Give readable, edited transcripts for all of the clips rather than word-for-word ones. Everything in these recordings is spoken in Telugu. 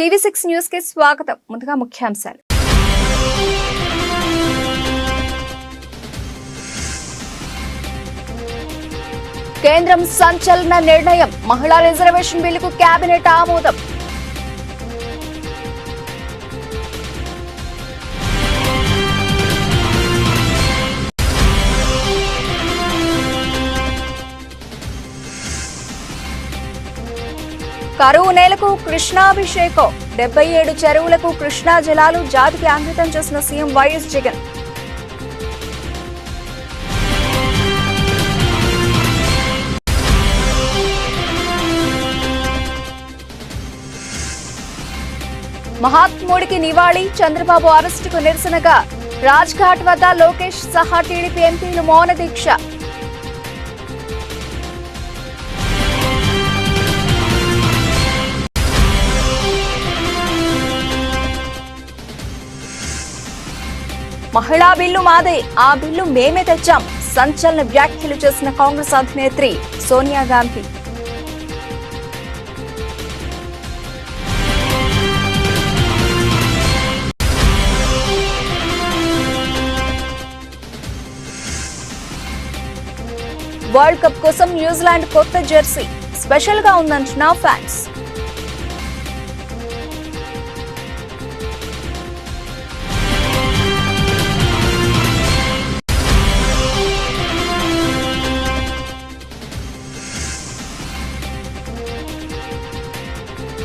టీవీ6 న్యూస్ కి స్వాగతం. ముందుగా ముఖ్యాంశాలు. కేంద్రం సంచలన నిర్ణయం. మహిళా రిజర్వేషన్ బిల్లుకు కేబినెట్ ఆమోదం. కరువు నేలకు కృష్ణాభిషేకం. 77 చెరువులకు కృష్ణా జలాలు జాతికి అంకితం చేసిన సీఎం వైఎస్ జగన్. మహాత్ముడికి నివాళి. చంద్రబాబు అరెస్టుకు నిరసనగా రాజ్ఘాట్ వద్ద లోకేష్ సహా టీడీపీ ఎంపీలు మౌన దీక్ష. మహిళా బిల్లు మాదే, ఆ బిల్లు మేమే తెచ్చాం. సంచలన వ్యాఖ్యలు చేసిన కాంగ్రెస్ అధినేత్రి సోనియా గాంధీ. వరల్డ్ కప్ కోసం న్యూజిలాండ్ కొత్త జెర్సీ స్పెషల్ గా ఉందంటున్న ఫ్యాన్స్.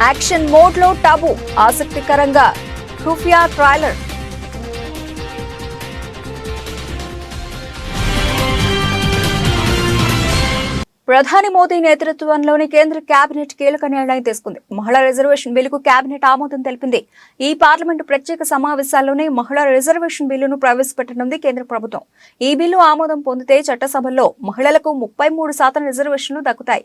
యాక్షన్ మోడ్ లో టాబు. ఆసక్తికరంగా ఖుఫియా ట్రైలర్. ప్రధాని మోదీ నేతృత్వంలోని కేంద్ర కేబినెట్ కీలక నిర్ణయం తీసుకుంది. మహిళా రిజర్వేషన్ బిల్లుకు కేబినెట్ ఆమోదం తెలిపింది. ఈ పార్లమెంటు ప్రత్యేక సమావేశాల్లోనే మహిళా రిజర్వేషన్ బిల్లును ప్రవేశపెట్టనుంది కేంద్ర ప్రభుత్వం. ఈ బిల్లు ఆమోదం పొందితే చట్టసభల్లో మహిళలకు 33% రిజర్వేషన్లు దక్కుతాయి.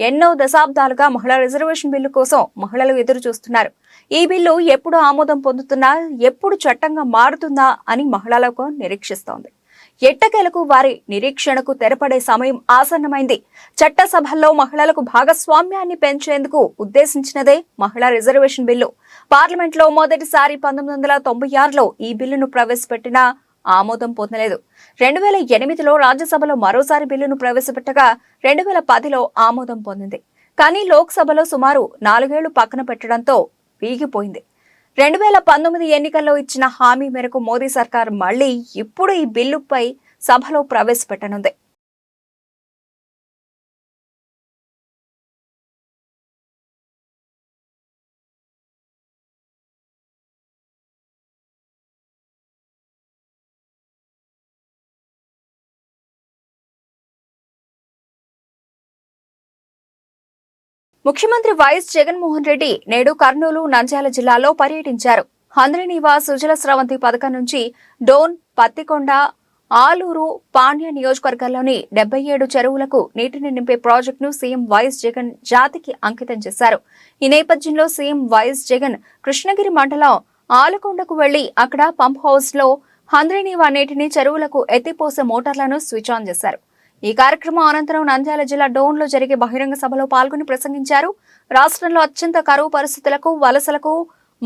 ఎన్నో దశాబ్దాలుగా మహిళా రిజర్వేషన్ బిల్లు కోసం మహిళలు ఎదురు చూస్తున్నారు. ఈ బిల్లు ఎప్పుడు ఆమోదం పొందుతుందా, ఎప్పుడు చట్టంగా మారుతుందా అని మహిళలకు నిరీక్షిస్తోంది. ఎట్టకేలకు వారి నిరీక్షణకు తెరపడే సమయం ఆసన్నమైంది. చట్టసభల్లో మహిళలకు భాగస్వామ్యాన్ని పెంచేందుకు ఉద్దేశించినదే మహిళా రిజర్వేషన్ బిల్లు. పార్లమెంట్లో మొదటిసారి 1996లో ఈ బిల్లును ప్రవేశపెట్టినా ఆమోదం పొందలేదు. 2008లో రాజ్యసభలో మరోసారి బిల్లును ప్రవేశపెట్టగా 2010లో ఆమోదం పొందింది. కానీ లోక్సభలో సుమారు 4 ఏళ్లు పక్కన పెట్టడంతో వీగిపోయింది. 2019 ఎన్నికల్లో ఇచ్చిన హామీ మేరకు మోదీ సర్కార్ మళ్లీ ఇప్పుడు ఈ బిల్లుపై సభలో ప్రవేశపెట్టనుంది. ముఖ్యమంత్రి వైఎస్ జగన్మోహన్ రెడ్డి నేడు కర్నూలు, నంద్యాల జిల్లాలో పర్యటించారు. హంద్రీనివాస్ సుజల స్రవంతి పథకం నుంచి డోన్, పత్తికొండ, ఆలూరు, పాండ్య నియోజకవర్గాల్లోని 77 చెరువులకు నీటిని నింపే ప్రాజెక్టును సీఎం వైఎస్ జగన్ జాతికి అంకితం చేశారు. ఈ నేపథ్యంలో సీఎం వైఎస్ జగన్ కృష్ణగిరి మండలం ఆలకొండకు వెళ్లి అక్కడ పంప్ హౌస్ లో హంద్రీనివా నీటిని చెరువులకు ఎత్తిపోసే మోటార్లను స్విచ్ ఆన్ చేశారు. ఈ కార్యక్రమం అనంతరం నంద్యాల జిల్లా డోన్లో జరిగే బహిరంగ సభలో పాల్గొని ప్రసంగించారు. రాష్ట్రంలో అత్యంత కరువు పరిస్థితులకు, వలసలకు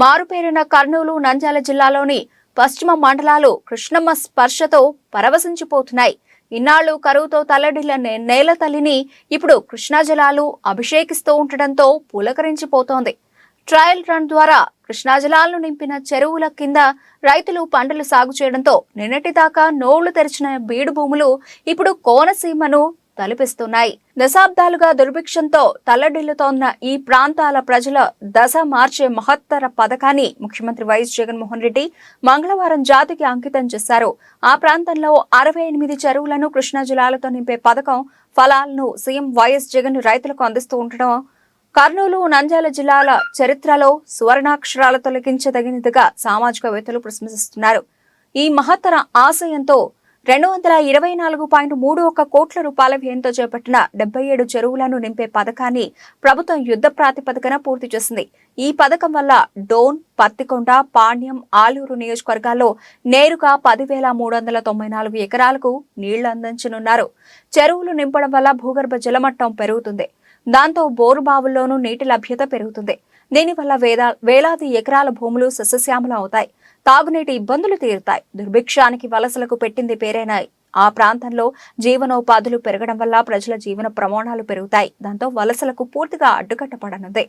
మారుపేరిన కర్నూలు, నంద్యాల జిల్లాలోని పశ్చిమ మండలాలు కృష్ణమ్మ స్పర్శతో పరవశించిపోతున్నాయి. ఇన్నాళ్లు కరువుతో తల్లడిల్లిన నేల తల్లిని ఇప్పుడు కృష్ణా జలాలు అభిషేకిస్తూ ఉండటంతో పులకరించిపోతోంది. ట్రయల్ రన్ ద్వారా కృష్ణా జలాలను నింపిన చెరువుల కింద రైతులు పంటలు సాగు చేయడంతో నిన్నటిదాకా నోళ్లు తెరిచిన బీడు భూములు ఇప్పుడు కోనసీమను తలపిస్తున్నాయి. దశాబ్దాలుగా దుర్భిక్షంతో తల్లడిల్లుతోన్న ఈ ప్రాంతాల ప్రజల దశ మార్చే మహత్తర పథకాన్ని ముఖ్యమంత్రి వైఎస్ జగన్మోహన్ రెడ్డి మంగళవారం జాతికి అంకితం చేశారు. ఆ ప్రాంతంలో 68 చెరువులను కృష్ణా జలాలతో నింపే పథకం ఫలాలను సీఎం వైఎస్ జగన్ రైతులకు అందిస్తూ ఉండడం కర్నూలు, నంద్యాల జిల్లాల చరిత్రలో సువర్ణాక్షరాలతో లిఖించదగినదిగా సామాజికవేత్తలు ప్రశంసిస్తున్నారు. ఈ మహత్తర ఆశయంతో 224.31 కోట్ల రూపాయల వ్యయంతో చేపట్టిన 77 చెరువులను నింపే పథకాన్ని ప్రభుత్వం యుద్ధ ప్రాతిపదికన పూర్తి చేసింది. ఈ పథకం వల్ల డోన్, పత్తికొండ, పాణ్యం, ఆలూరు నియోజకవర్గాల్లో నేరుగా 10,394 ఎకరాలకు నీళ్లు అందించనున్నారు. చెరువులు నింపడం వల్ల భూగర్భ జలమట్టం పెరుగుతుంది. దాంతో బోరు బావుల్లోనూ నీటి లభ్యత పెరుగుతుంది. దీనివల్ల వేలాది ఎకరాల భూములు సస్యశ్యామలం అవుతాయి. తాగునీటి ఇబ్బందులు తీరుతాయి. దుర్భిక్షానికి వలసలకు పెట్టింది పేరైన ఆ ప్రాంతంలో జీవనోపాధులు పెరగడం వల్ల ప్రజల జీవన ప్రమాణాలు పెరుగుతాయి. దాంతో వలసలకు పూర్తిగా అడ్డుకట్టపడనుంది.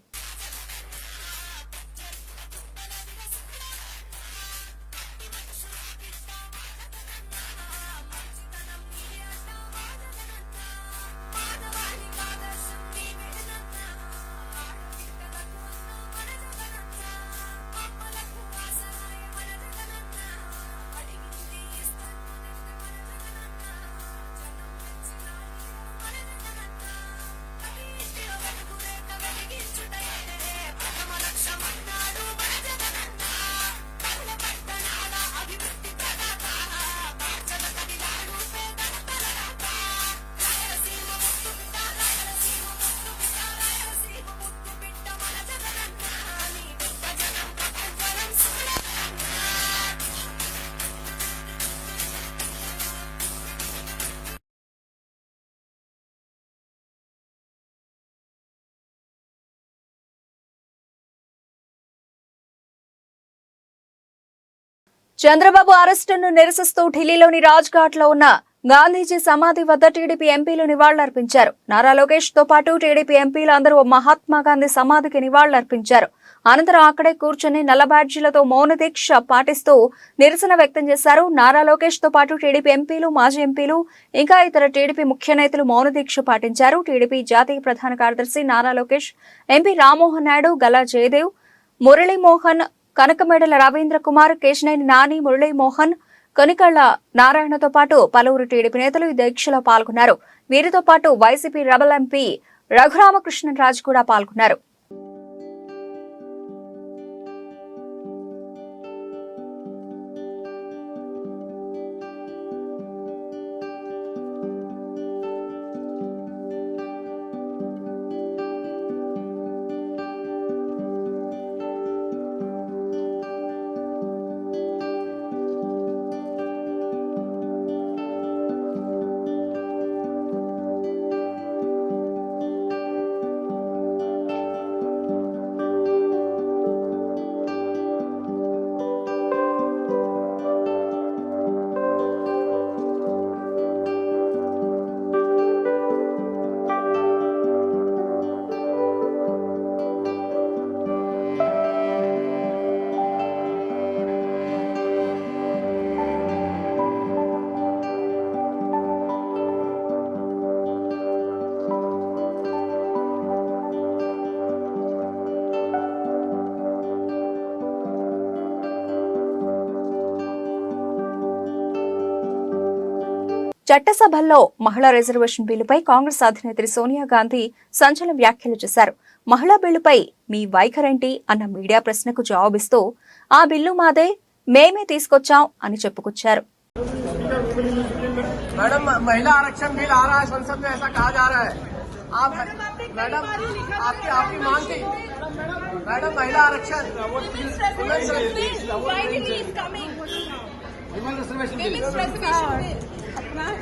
చంద్రబాబు అరెస్టును నిరసిస్తూ ఢిల్లీలోని రాజ్ఘాట్ లో ఉన్న గాంధీజీ సమాధి వద్ద టీడీపీ ఎంపీలు నివాళులర్పించారు. నారా లోకేష్ తో పాటు టీడీపీ ఎంపీలు అందరూ మహాత్మా గాంధీ సమాధికి నివాళులర్పించారు. అనంతరం అక్కడే కూర్చొని నల్ల బ్యాడ్జీలతో మౌన దీక్ష పాటిస్తూ నిరసన వ్యక్తం చేశారు. నారా లోకేష్ తో పాటు టీడీపీ ఎంపీలు, మాజీ ఎంపీలు, ఇంకా ఇతర టీడీపీ ముఖ్య నేతలు మౌన దీక్ష పాటించారు. టీడీపీ జాతీయ ప్రధాన కార్యదర్శి నారా లోకేష్, ఎంపీ రామ్మోహన్ నాయుడు, గల్లా జయదేవ్, మురళీమోహన్, కనకమేడల రవీంద్ర కుమార్, కేశినేని నాని, మురళీమోహన్, కొనికళ్ల నారాయణతో పాటు పలువురు టీడీపీ నేతలు ఈ దీక్షలో పాల్గొన్నారు. వీరితో పాటు వైసీపీ రెబల్ ఎంపీ రఘురామకృష్ణరాజు కూడా పాల్గొన్నారు. చట్టసభల్లో మహిళా రిజర్వేషన్ బిల్లుపై కాంగ్రెస్ అధినేత్రి సోనియా గాంధీ సంచలన వ్యాఖ్యలు చేశారు. మహిళా బిల్లుపై మీ వైఖరేంటి అన్న మీడియా ప్రశ్నకు జవాబిస్తూ ఆ బిల్లు మాదే, మేమే తీసుకొచ్చాం అని చెప్పుకొచ్చారు. महिला आरक्षण बिल आ रहा है संसद में, ऐसा कहा जा रहा है। आप मैडम आपकी मांग थी मैडम महिला आरक्षण अपना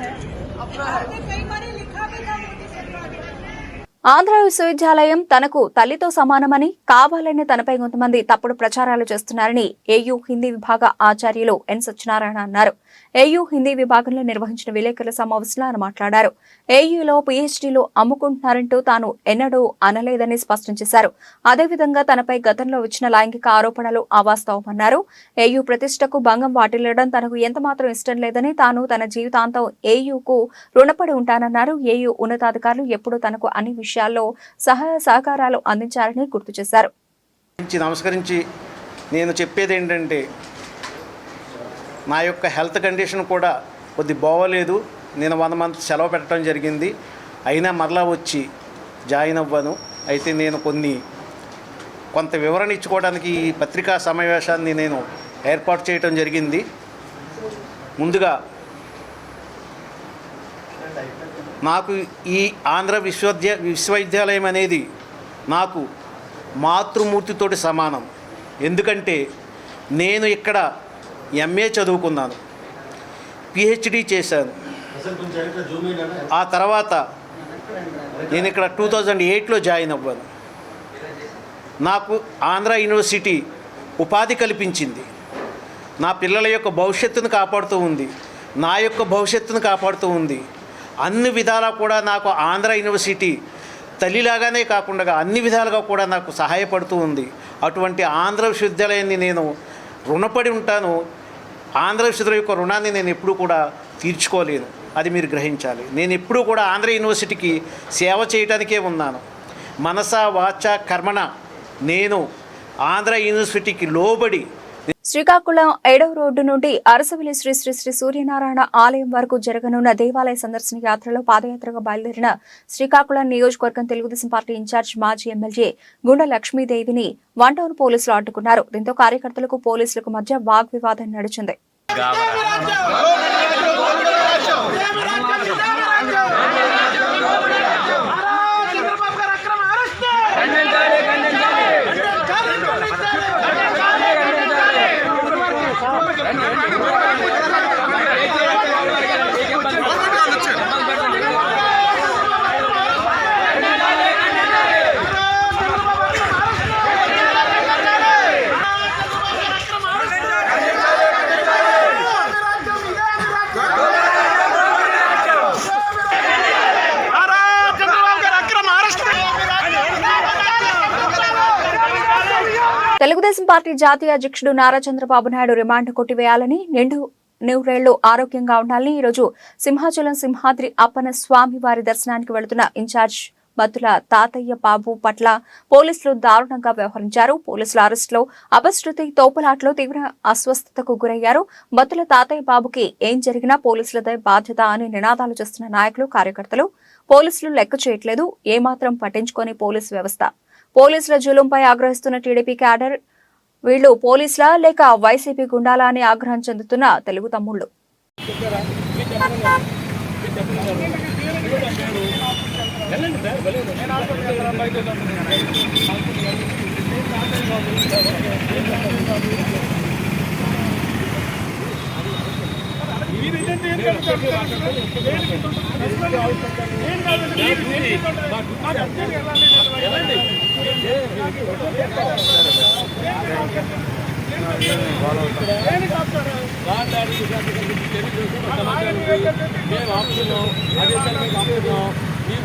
है। ఆంధ్ర విశ్వవిద్యాలయం తనకు తల్లితో సమానమని, కావాలని తనపై కొంతమంది తప్పుడు ప్రచారాలు చేస్తున్నారని ఏయూ హిందీ విభాగ ఆచార్యులు ఎన్ సత్యనారాయణ అన్నారు. ఏయూ హిందీ విభాగంలో నిర్వహించిన విలేకరుల సమావేశంలో ఆయన మాట్లాడారు. ఏయూలో పీహెచ్డీలు అమ్ముకుంటున్నారంటూ తాను ఎన్నడూ అనలేదని స్పష్టం చేశారు. అదేవిధంగా తనపై గతంలో వచ్చిన లైంగిక ఆరోపణలు అవాస్తవమన్నారు. ఏయూ ప్రతిష్టకు భంగం వాటిల్లడం తనకు ఎంతమాత్రం ఇష్టం లేదని, తాను తన జీవితాంతం ఏయూకు రుణపడి ఉంటానన్నారు. ఏయూ ఉన్నతాధికారులు ఎప్పుడూ తనకు అన్ని విషయాల్లో సహాయ సహకారాలు అందించారని గుర్తు చేశారు. నమస్కరించి నేను చెప్పేది ఏంటంటే, నా యొక్క హెల్త్ కండిషన్ కూడా కొద్ది బాగోలేదు. నేను 1 మంత్ సెలవు పెట్టడం జరిగింది. అయినా మరలా వచ్చి జాయిన్ అవ్వను. అయితే నేను కొంత వివరణ ఇచ్చుకోవడానికి ఈ పత్రికా సమావేశాన్ని నేను ఏర్పాటు చేయడం జరిగింది. ముందుగా నాకు ఈ ఆంధ్ర విశ్వవిద్యాలయం అనేది నాకు మాతృమూర్తితోటి సమానం. ఎందుకంటే నేను ఇక్కడ ఎంఏ చదువుకున్నాను, పిహెచ్డి చేశాను. ఆ తర్వాత నేను ఇక్కడ 2008లో జాయిన్ అవ్వాను. నాకు ఆంధ్ర యూనివర్సిటీ ఉపాధి కల్పించింది. నా పిల్లల యొక్క భవిష్యత్తును కాపాడుతూ ఉంది, నా యొక్క భవిష్యత్తును కాపాడుతూ ఉంది. అన్ని విధాలా కూడా నాకు ఆంధ్ర యూనివర్సిటీ తల్లిలాగానే కాకుండా అన్ని విధాలుగా కూడా నాకు సహాయపడుతూ ఉంది. అటువంటి ఆంధ్ర విశ్వవిద్యాలయాన్ని నేను రుణపడి ఉంటాను. ఆంధ్ర విశ్వవిద్యాలయం యొక్క రుణాన్ని నేను ఎప్పుడూ కూడా తీర్చుకోలేను, అది మీరు గ్రహించాలి. నేను ఎప్పుడూ కూడా ఆంధ్ర యూనివర్సిటీకి సేవ చేయడానికే ఉన్నాను. మనస వాచ కర్మణ నేను ఆంధ్ర యూనివర్సిటీకి లోబడి. శ్రీకాకుళం 7వ రోడ్డు నుండి అరసవిల్లి శ్రీ శ్రీ శ్రీ సూర్యనారాయణ ఆలయం వరకు జరగనున్న దేవాలయ సందర్శన యాత్రలో పాదయాత్రగా బయలుదేరిన శ్రీకాకుళం నియోజకవర్గం తెలుగుదేశం పార్టీ ఇన్ఛార్జ్ మాజీ ఎమ్మెల్యే గుండె లక్ష్మీదేవిని వన్ టౌన్ పోలీసులు అడ్డుకున్నారు. దీంతో కార్యకర్తలకు పోలీసులకు మధ్య వాగ్వివాదం నడిచింది. తెలుగుదేశం పార్టీ జాతీయ అధ్యక్షుడు నారా చంద్రబాబు నాయుడు రిమాండ్ కొట్టివేయాలని, నూరేళ్లు ఆరోగ్యంగా ఉండాలని ఈరోజు సింహాచలం సింహాద్రి అప్పన్న స్వామి వారి దర్శనానికి వెళుతున్న ఇన్ఛార్జ్ బత్తుల తాతయ్య బాబు పట్ల పోలీసులు దారుణంగా వ్యవహరించారు. పోలీసుల అరెస్టులో అపశృతి తోపులాట్లో తీవ్ర అస్వస్థతకు గురయ్యారు. బత్తుల తాతయ్య బాబుకి ఏం జరిగినా పోలీసులదే బాధ్యత అని నినాదాలు చేస్తున్న నాయకులు, కార్యకర్తలు. పోలీసులు లెక్క చేయట్లేదు, ఏమాత్రం పట్టించుకోని పోలీసు వ్యవస్థ. పోలీసుల జులుంపై ఆగ్రహిస్తున్న టీడీపీ క్యాడర్, వీళ్లు పోలీసులా లేక వైసీపీ గుండాలా అని ఆగ్రహం చెందుతున్న తెలుగు తమ్ముళ్లు.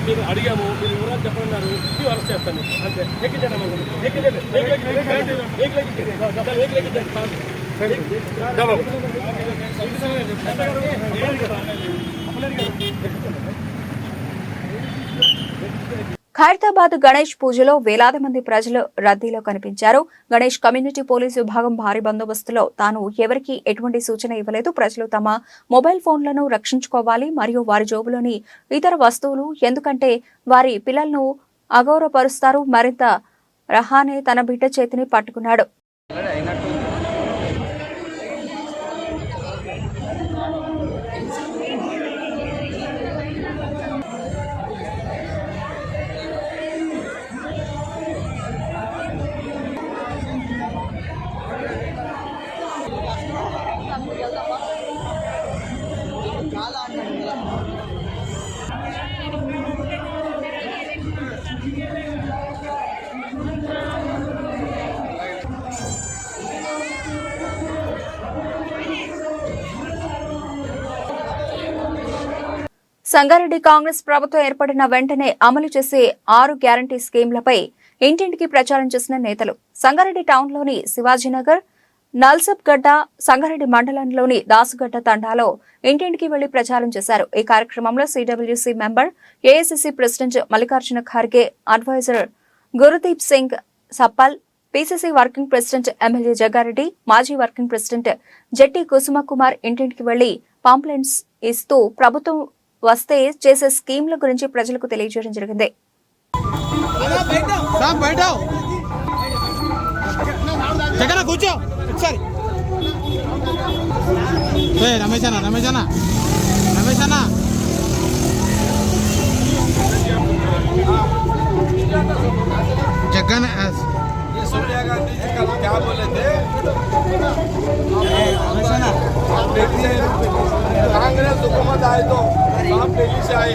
మీరు అడిగాము, మీరు వివరాలు చెప్పన్నారు, మీరు అరెస్ట్ చేస్తాను. అంతే ఖైరతాబాద్ గణేష్ పూజలో వేలాది మంది ప్రజలు రద్దీలో కనిపించారు. గణేష్ కమ్యూనిటీ పోలీసు విభాగం భారీ బందోబస్తులో తాను ఎవరికీ ఎటువంటి సూచన ఇవ్వలేదు. ప్రజలు తమ మొబైల్ ఫోన్లను రక్షించుకోవాలి మరియు వారి జోబులోని ఇతర వస్తువులు, ఎందుకంటే వారి పిల్లలను అగౌరవపరుస్తారు. మరింత రహానే తన బిడ్డ చేతిని పట్టుకున్నాడు. సంగారెడ్డి కాంగ్రెస్ ప్రభుత్వం ఏర్పడిన వెంటనే అమలు చేసే 6 గ్యారంటీ స్కీమ్లపై ఇంటింటికి ప్రచారం చేసిన నేతలు సంగారెడ్డి టౌన్లోని శివాజీనగర్, నల్సబ్గడ్డ, సంగారెడ్డి మండలంలోని దాసుగడ్డ తండాలో ఇంటింటికి వెళ్లి ప్రచారం చేశారు. ఈ కార్యక్రమంలో CWC member, AICC president Mallikarjuna Kharge, advisor Gurdeep Singh Sappal, PCC working president MLA Jagga Reddy, మాజీ వర్కింగ్ ప్రెసిడెంట్ జట్టి కుసుమకుమార్ ఇంటింటికి వెళ్లి పాంప్లెట్స్ ఇస్తూ ప్రభుత్వం వస్తే చేసే స్కీమ్ల గురించి ప్రజలకు తెలియజేయడం జరిగింది. सोनिया गांधी जी कल क्या बोले थे? कांग्रेस हुकूमत आए तो आप दिल्ली से आए।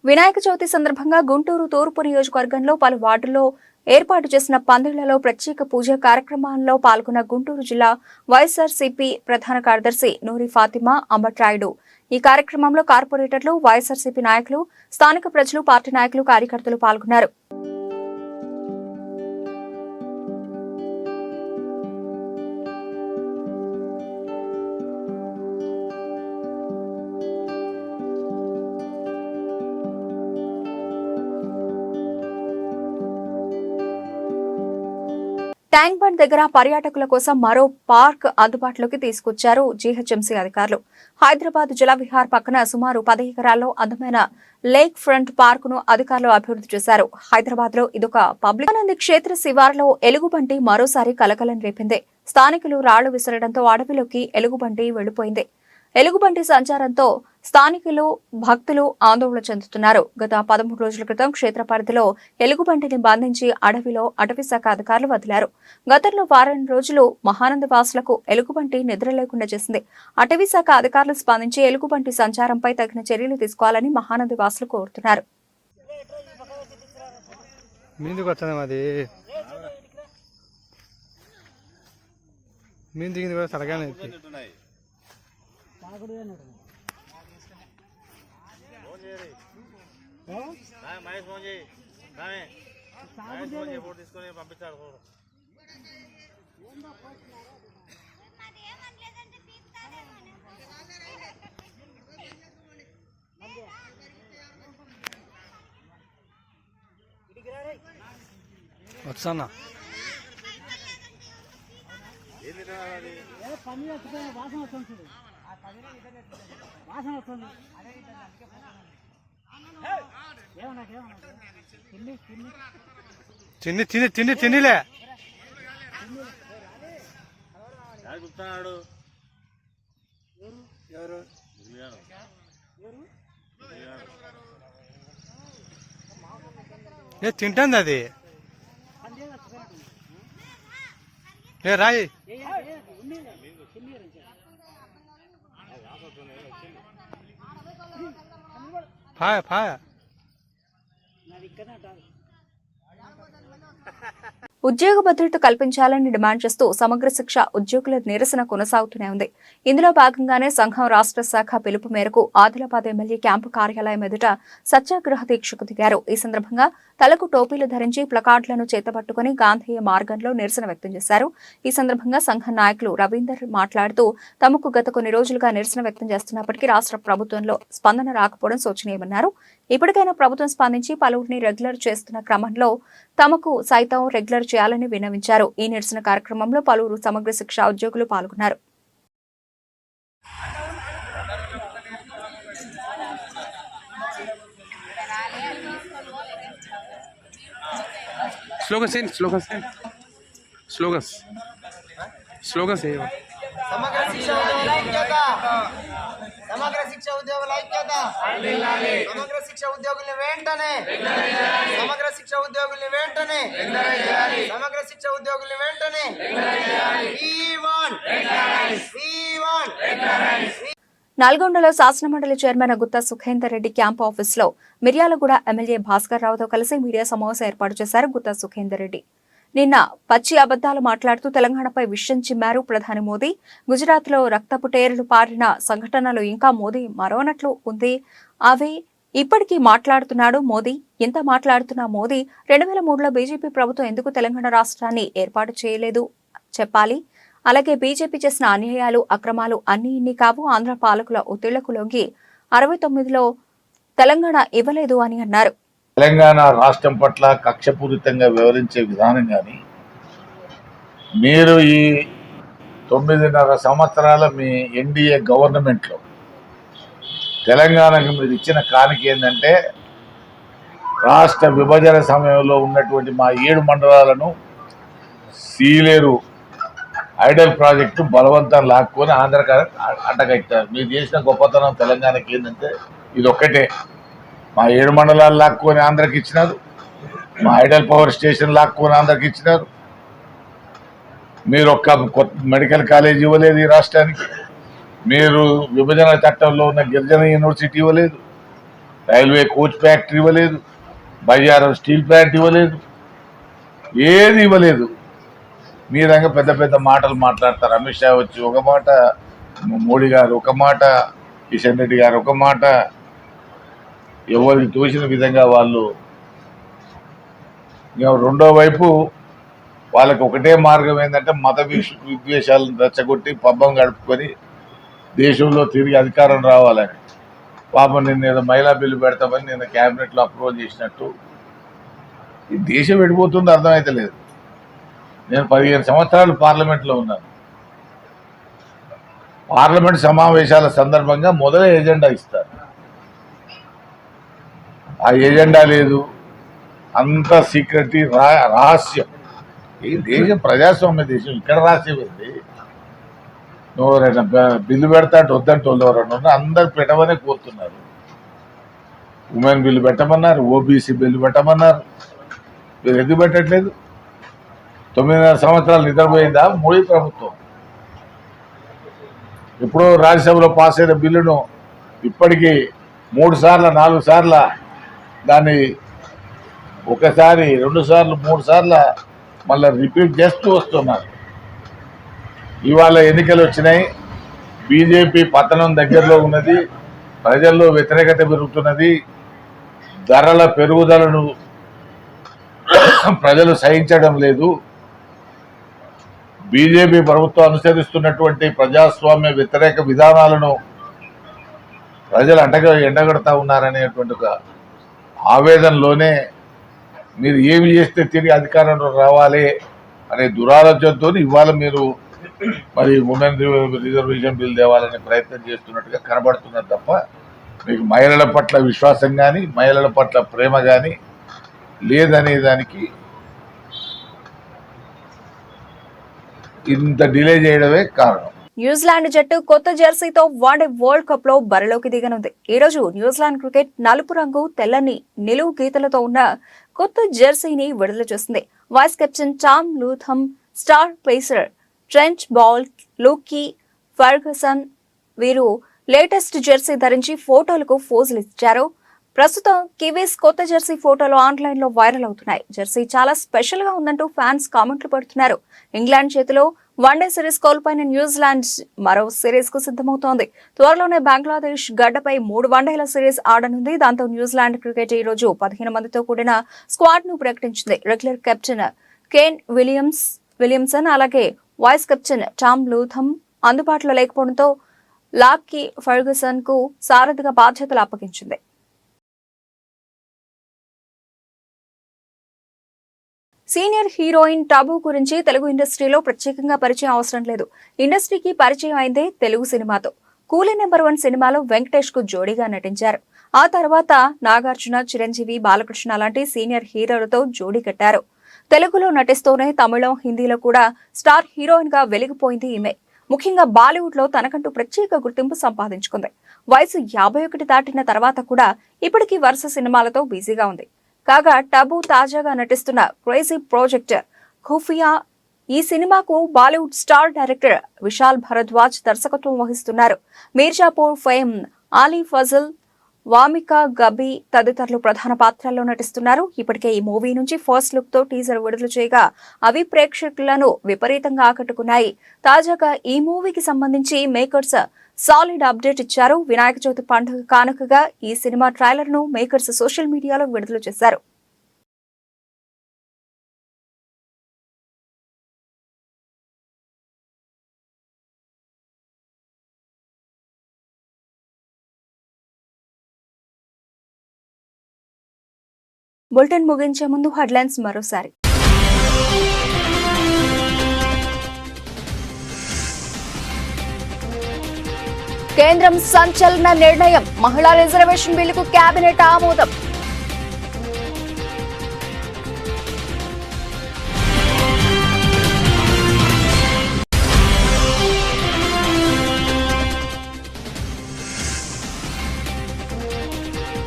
వినాయక చవితి సందర్భంగా గుంటూరు తూర్పు నియోజకవర్గంలో పలు వార్డుల్లో ఏర్పాటు చేసిన పందిళ్లలో ప్రత్యేక పూజ కార్యక్రమాల్లో పాల్గొన్న గుంటూరు జిల్లా వైఎస్ఆర్సీపీ ప్రధాన కార్యదర్శి నూరి ఫాతిమా అంబట్రాయుడు. ఈ కార్యక్రమంలో కార్పొరేటర్లు, వైఎస్ఆర్సీపీ నాయకులు, స్థానిక ప్రజలు, పార్టీ నాయకులు, కార్యకర్తలు పాల్గొన్నారు. ట్యాంక్ బండ్ దగ్గర పర్యాటకుల కోసం మరో పార్క్ అందుబాటులోకి తీసుకొచ్చారు జీహెచ్ఎంసీ అధికారులు. హైదరాబాద్ జలవిహార్ పక్కన సుమారు 10 ఎకరాల్లో అందమైన లేక్ ఫ్రంట్ పార్క్ ను అధికారులు అభివృద్ధి చేశారు. హైదరాబాద్ లో ఇదొక పబ్లిక్ ఆనంద్ క్షేత్ర శివార్లో ఎలుగుబంటి మరోసారి కలకలం రేపింది. స్థానికులు రాళ్లు విసరడంతో అడవిలోకి ఎలుగుబంటి వెళ్లిపోయింది. ఎలుగుబంటి సంచారంతో స్థానికులు, భక్తులు ఆందోళన చెందుతున్నారు. గత 13 రోజుల క్రితం క్షేత్ర పరిధిలో ఎలుగుబంటిని బంధించి అడవిలో అటవీశాఖ అధికారులు వదిలారు. గతంలో వారం రోజులు మహానంద వాసులకు ఎలుగుబంటి నిద్ర లేకుండా చేసింది. అటవీశాఖ అధికారులు స్పందించి ఎలుగుబంటి సంచారంపై తగిన చర్యలు తీసుకోవాలని మహానంద వాసులు కోరుతున్నారు. వచ్చానా తిండి తిండి తిండి తిండిలే తింటుంది అది. ఏ రాయి పాయ పాయ. ఉద్యోగ భద్రత కల్పించాలని డిమాండ్ చేస్తూ సమగ్ర శిక్ష ఉద్యోగుల నిరసన కొనసాగుతూనే ఉంది. ఇందులో భాగంగానే సంఘం రాష్ట్ర శాఖ పిలుపు మేరకు ఆదిలాబాద్ ఎమ్మెల్యే క్యాంపు కార్యాలయం ఎదుట సత్యాగ్రహ దీక్షకు దిగారు. ఈ సందర్భంగా తలకు టోపీలు ధరించి ప్లకార్డులను చేతపట్టుకుని గాంధేయ మార్గంలో నిరసన వ్యక్తం చేశారు. ఈ సందర్భంగా సంఘం నాయకులు రవీందర్ మాట్లాడుతూ తమకు గత కొన్ని రోజులుగా నిరసన వ్యక్తం చేస్తున్నప్పటికీ రాష్ట్ర ప్రభుత్వంలో స్పందన రాకపోవడం శోచనీయమన్నారు. ఇప్పటికైనా ప్రభుత్వం స్పందించి పలువురిని రెగ్యులర్ చేస్తున్న క్రమంలో తమకు సైతం రెగ్యులర్ చేయాలని విన్నవించారు. ఈ నిరసన కార్యక్రమంలో పలువురు సమగ్ర శిక్ష ఉద్యోగులు పాల్గొన్నారు. సమగ్ర శిక్ష ఉద్యోగుల ఐక్యత, సమగ్ర శిక్ష ఉద్యోగుల ఐక్యత, సమగ్ర శిక్ష ఉద్యోగుల్ని వెంటనే, సమగ్ర శిక్ష ఉద్యోగుల్ని వెంటనే, సమగ్ర శిక్ష ఉద్యోగుల్ని వెంటనే. నల్గొండలో శాసనమండలి చైర్మన్ గుత్తా సుఖేందర్ రెడ్డి క్యాంప్ ఆఫీసులో మిర్యాలగూడ ఎమ్మెల్యే భాస్కర్ రావుతో కలిసి మీడియా సమావేశం ఏర్పాటు చేశారు. గుత్తా సుఖేందర్ రెడ్డి నిన్న పచ్చి అబద్దాలు మాట్లాడుతూ తెలంగాణపై విషయం చిమ్మారు ప్రధాని మోదీ. గుజరాత్ లో రక్తపు టేరులు పారిన సంఘటనలు ఇంకా మోదీ మరోనట్లు ఉంది. అవి ఇప్పటికీ మాట్లాడుతున్నాడు మోదీ. ఇంత మాట్లాడుతున్న మోదీ 2003లో బీజేపీ ప్రభుత్వం ఎందుకు తెలంగాణ రాష్ట్రాన్ని ఏర్పాటు చేయలేదు చెప్పాలి. అలాగే బీజేపీ చేసిన అన్యాయాలు, అక్రమాలు అన్ని ఇన్ని కావు. ఆంధ్ర పాలకుల ఒత్తిళ్లకు లొంగి 69లో తెలంగాణ ఇవ్వలేదు అని అన్నారు. తెలంగాణ రాష్ట్రం పట్ల కక్షపూరితంగా వ్యవహరించే విధానం కానీ, మీరు ఈ 9.5 సంవత్సరాల మీ ఎన్డీఏ గవర్నమెంట్లో తెలంగాణకు మీరు ఇచ్చిన కానుక ఏంటంటే, రాష్ట్ర విభజన సమయంలో ఉన్నటువంటి మా 7 మండలాలను సీలేరు ఐడల్ ప్రాజెక్టు బలవంతం లాక్కొని ఆంధ్రకి అడ్డగట్టారు. మీరు చేసిన గొప్పతనం తెలంగాణకి ఏంటంటే ఇది ఒక్కటే. మా 7 మండలాలు లాక్కొని ఆంధ్రకి ఇచ్చినారు, మా ఐడల్ పవర్ స్టేషన్ లాక్కొని ఆంధ్రకి ఇచ్చినారు. మీరు ఒక్క కొత్త మెడికల్ కాలేజ్ ఇవ్వలేదు ఈ రాష్ట్రానికి, మీరు విభజన చట్టంలో ఉన్న గిరిజన యూనివర్సిటీ ఇవ్వలేదు, రైల్వే కోచ్ ఫ్యాక్టరీ ఇవ్వలేదు, బయ్యారం స్టీల్ ప్లాంట్ ఇవ్వలేదు, ఏది ఇవ్వలేదు. మీరంగా పెద్ద పెద్ద మాటలు మాట్లాడతారు. అమిత్ షా వచ్చి ఒక మాట, మోడీ గారు ఒక మాట, కిషన్ రెడ్డి గారు ఒక మాట, ఎవరికి తోచిన విధంగా వాళ్ళు. రెండో వైపు వాళ్ళకి ఒకటే మార్గం ఏంటంటే మత విద్వేషాలను రెచ్చగొట్టి పబ్బం గడుపుకొని దేశంలో తిరిగి అధికారం రావాలని. పాపం నిన్న ఏదో మహిళా బిల్లు పెడతామని నిన్న క్యాబినెట్లో అప్రూవల్ చేసినట్టు ఈ దేశం వెళ్ళిపోతుందో అర్థమైతలేదు. నేను 15 సంవత్సరాలు పార్లమెంట్లో ఉన్నాను. పార్లమెంట్ సమావేశాల సందర్భంగా మొదలే ఎజెండా ఇస్తారు. ఆ ఎజెండా లేదు, అంత సీక్రెట్ రహస్యం. ఈ దేశం ప్రజాస్వామ్య దేశం, ఇక్కడ రాసేది. నువ్వు ఎవరైనా బిల్లు పెడతా అంటే వద్దంటే వాళ్ళు ఎవరైనా అందరు పెట్టమనే కోరుతున్నారు. ఉమెన్ బిల్లు పెట్టమన్నారు, ఓబీసీ బిల్లు పెట్టమన్నారు. మీరు ఎందుకు పెట్టట్లేదు? 9.5 సంవత్సరాలు నిద్రపోయిందా మోడీ ప్రభుత్వం? ఎప్పుడో రాజ్యసభలో పాస్ అయిన బిల్లును ఇప్పటికీ 3 సార్లు 4 సార్లు దాన్ని ఒకసారి 2 సార్లు 3 సార్లు మళ్ళీ రిపీట్ చేస్తూ వస్తున్నారు. ఇవాళ ఎన్నికలు వచ్చినాయి, బీజేపీ పతనం దగ్గరలో ఉన్నది, ప్రజల్లో వ్యతిరేకత పెరుగుతున్నది, ధరల పెరుగుదలను ప్రజలు సహించడం లేదు. బీజేపీ ప్రభుత్వం అనుసరిస్తున్నటువంటి ప్రజాస్వామ్య వ్యతిరేక విధానాలను ప్రజలు ఎండగడతా ఉన్నారనేటువంటి ఒక ఆవేదనలోనే మీరు ఏమి చేస్తే తిరిగి అధికారంలో రావాలి అనే దురాలోచనతో ఇవాళ మీరు మరి ఉమెన్ రిజర్వేషన్ బిల్ తేవాలనే ప్రయత్నం చేస్తున్నట్టుగా కనబడుతున్నారు తప్ప మీకు మహిళల పట్ల విశ్వాసం కానీ మహిళల పట్ల ప్రేమ కానీ లేదనే దానికి ఇంత డిలే చేయడమే కారణం. న్యూజిలాండ్ జట్టు కొత్త జెర్సీతో వన్డే వరల్డ్ కప్ లో బరిలోకి దిగనుంది. ఈ రోజు న్యూజిలాండ్ క్రికెట్ నలుపు రంగు తెల్లని నిలువు గీతలతో ఉన్న కొత్త జెర్సీని విడుదల చేసింది. Vice captain Tom Latham, star pacer Trent Boult, Lockie Ferguson వీరు లేటెస్ట్ జెర్సీ ధరించి ఫోటోలకు ఫోజులు ఇచ్చారు. ప్రస్తుతం కివీస్ కొత్త జెర్సీ ఫోటోలు ఆన్లైన్ లో వైరల్ అవుతున్నాయి. జెర్సీ చాలా స్పెషల్ గా ఉందంటూ ఫ్యాన్స్ కామెంట్లు పెడుతున్నారు. ఇంగ్లాండ్ చేతిలో వన్డే సిరీస్ కోల్పోయిన న్యూజిలాండ్ మరో సిరీస్ కు సిద్ధమవుతోంది. త్వరలోనే బంగ్లాదేశ్ గడ్డపై 3 వన్డేల సిరీస్ ఆడనుంది. దాంతో న్యూజిలాండ్ క్రికెట్ ఈ రోజు 15 మందితో కూడిన స్క్వాడ్ ను ప్రకటించింది. రెగ్యులర్ కెప్టెన్ కేన్ విలియమ్సన్ అలాగే వైస్ కెప్టెన్ టామ్ లూథమ్ అందుబాటులో లేకపోవడంతో లాకీ ఫెర్గుసన్ కు సారథిగా బాధ్యతలు అప్పగించింది. సీనియర్ హీరోయిన్ టబు గురించి తెలుగు ఇండస్ట్రీలో ప్రత్యేకంగా పరిచయం అవసరం లేదు. ఇండస్ట్రీకి పరిచయం అయిందే తెలుగు సినిమాతో. కూలీ నెంబర్ 1 సినిమాలో వెంకటేష్ కు జోడీగా నటించారు. ఆ తర్వాత నాగార్జున, చిరంజీవి, బాలకృష్ణ లాంటి సీనియర్ హీరోలతో జోడీ కట్టారు. తెలుగులో నటిస్తూనే తమిళం, హిందీలో కూడా స్టార్ హీరోయిన్ గా వెలిగిపోయింది ఈమె. ముఖ్యంగా బాలీవుడ్ లో తనకంటూ ప్రత్యేక గుర్తింపు సంపాదించుకుంది. వయసు 51 దాటిన తర్వాత కూడా ఇప్పటికీ వరుస సినిమాలతో బిజీగా ఉంది. కాగా టబు తాజాగా నటిస్తున్న క్రేజీ ప్రాజెక్ట్ ఖుఫియా ఈ సినిమాకు బాలీవుడ్ స్టార్ డైరెక్టర్ విశాల్ భరద్వాజ్ దర్శకత్వం వహిస్తున్నారు. మీర్జాపూర్ ఫేమ్ ఆలీ ఫజల్, వామికా గబీ తదితరులు ప్రధాన పాత్రల్లో నటిస్తున్నారు. ఇప్పటికే ఈ మూవీ నుంచి ఫస్ట్ లుక్ తో టీజర్ విడుదల చేయగా అవి ప్రేక్షకులను విపరీతంగా ఆకట్టుకున్నాయి. తాజాగా ఈ మూవీకి సంబంధించి మేకర్స్ సాలిడ్ అప్డేట్ ఇచ్చారు. వినాయక చవితి పండుగ కానుకగా ఈ సినిమా ట్రైలర్ ను మేకర్స్ సోషల్ మీడియాలో విడుదల చేశారు. బులెటిన్ ముగించే ముందు హెడ్లైన్స్ మరోసారి. కేంద్రం సంచలన నిర్ణయం, మహిళా రిజర్వేషన్ బిల్లుకు కేబినెట్ ఆమోదం.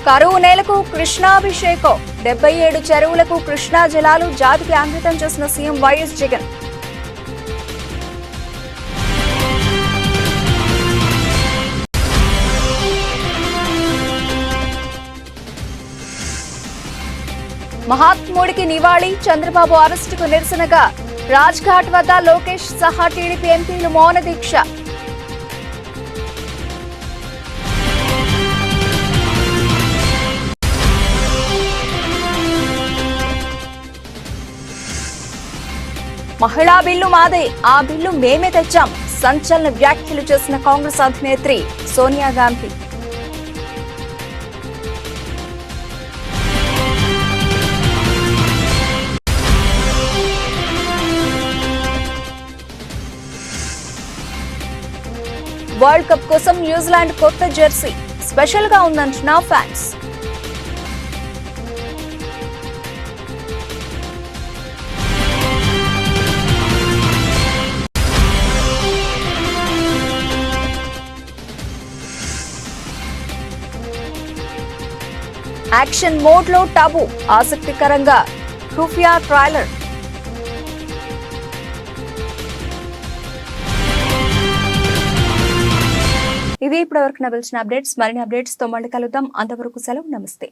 కరువు నేలకు కృష్ణాభిషేకం, 77 చెరువులకు కృష్ణా జలాలు జాతికి అంకితం చేసిన సీఎం వైఎస్ జగన్. మహాత్ముడికి నివాళి, చంద్రబాబు అరెస్టుకు నిరసనగా రాజ్ఘాట్ వద్ద లోకేష్ సహా టీడీపీ ఎంపీలు మౌన దీక్ష. మహిళా బిల్లు మాదే, ఆ బిల్లు మేమే తెచ్చాం, సంచలన వ్యాఖ్యలు చేసిన కాంగ్రెస్ అధినేత్రి సోనియా గాంధీ. వరల్డ్ కప్ కోసం న్యూజిలాండ్ కొత్త జెర్సీ స్పెషల్ గా ఉందంటున్న ఫ్యాన్స్. యాక్షన్ మోడ్ లో టబు, ఆసక్తికరంగా ఖుఫియా ట్రైలర్. ఇది ఇప్పటివరకు నవల్సిన అప్డేట్స్. మరిన్ని అప్డేట్స్ తో మళ్ళీ కలుద్దాం. అంతవరకు సెలవు, నమస్తే.